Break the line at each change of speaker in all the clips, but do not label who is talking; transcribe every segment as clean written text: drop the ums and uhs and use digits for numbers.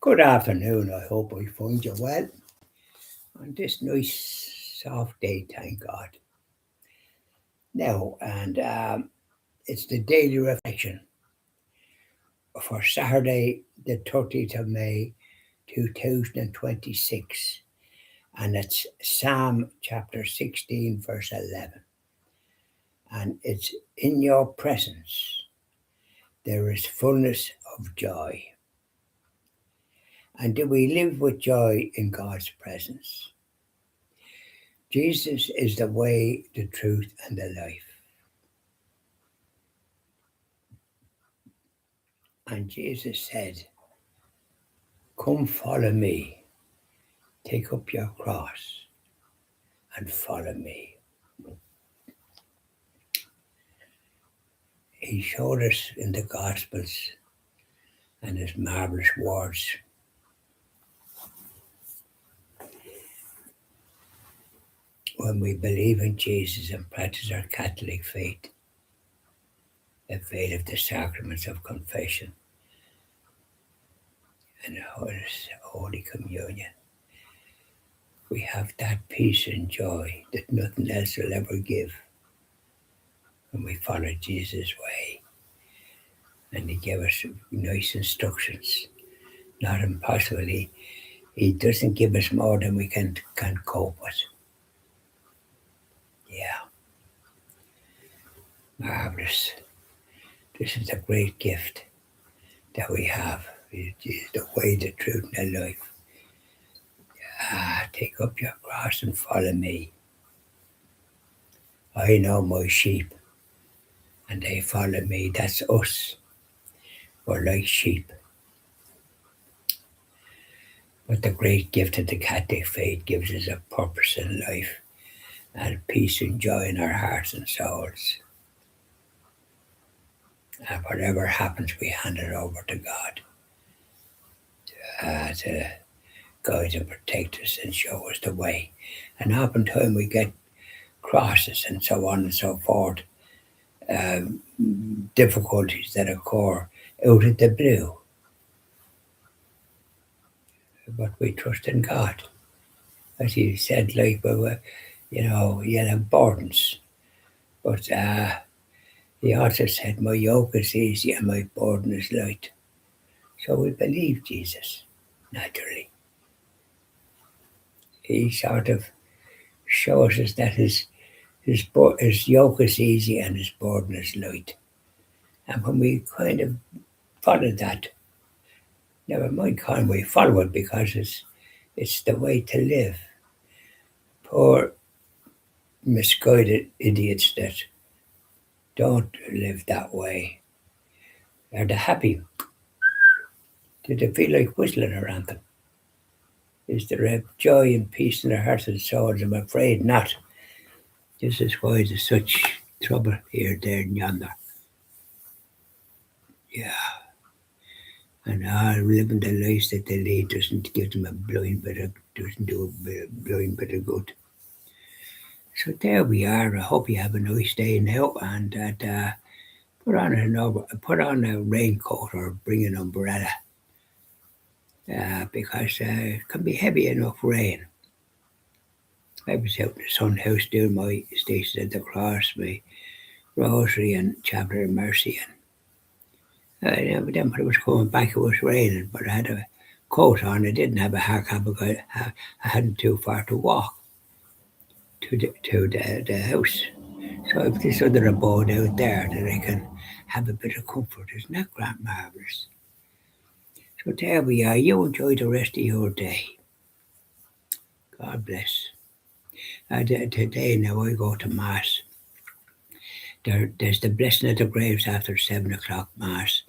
Good afternoon. I hope I find you well on this nice soft day, thank God. Now, and it's the daily reflection for Saturday, the 30th of May, 2026, and it's Psalm chapter 16, verse 11. And it's in your presence there is fullness of joy. And do we live with joy in God's presence? Jesus is the way, the truth, and the life. And Jesus said, "Come follow me, take up your cross and follow me." He showed us in the Gospels and his marvelous words. When we believe in Jesus and practice our Catholic faith, avail of the sacraments of confession and Holy Communion, we have that peace and joy that nothing else will ever give when we follow Jesus' way. And he gave us nice instructions, not impossible. He doesn't give us more than we can cope with. Yeah, marvelous. This is a great gift that we have. It is the way, the truth, and the life. Take up your cross and follow me. I know my sheep, and they follow me. That's us. We're like sheep. But the great gift of the Catholic faith gives us a purpose in life and peace and joy in our hearts and souls. And whatever happens, we hand it over to God to guide and protect us and show us the way. And oftentimes we get crosses and so on and so forth, difficulties that occur out of the blue. But we trust in God. As he said, like, you'll have burdens. But he also said, my yoke is easy and my burden is light. So we believe Jesus, naturally. He sort of shows us that his yoke is easy and his burden is light. And when we kind of follow that, never mind can we follow it because it's the way to live. Poor misguided idiots that don't live that way. Are they happy? Do they feel like whistling around them? Is there a joy and peace in their hearts and souls? I'm afraid not. This is why there's such trouble here, there, and yonder. Yeah. And living the lives that they lead doesn't give them doesn't do a blind bit of good. So there we are. I hope you have a nice day now, and that put on a raincoat or bring an umbrella, because it can be heavy enough rain. I was out in the Sun House doing my Stations at the Cross, my Rosary and Chapter of Mercy, and then when I was coming back, it was raining, but I had a coat on. I didn't have a hair cap because I hadn't too far to walk to the house. So I've this other abode out there that I can have a bit of comfort. Isn't that grand marvellous? So there we are. You enjoy the rest of your day. God bless. Today now I go to Mass. There's the blessing of the graves after 7 o'clock Mass.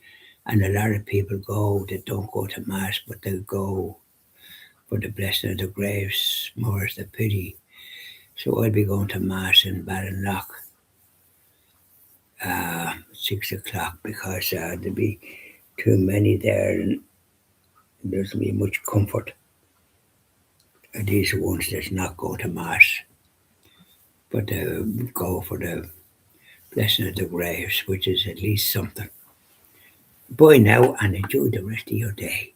And a lot of people go that don't go to Mass, but they go for the blessing of the graves, more as the pity. So I'll be going to Mass in Ballinlough, 6 o'clock, because there'll be too many there and there doesn't be much comfort. And these are ones that's not going to Mass, but go for the blessing of the graves, which is at least something. Bye now and enjoy the rest of your day.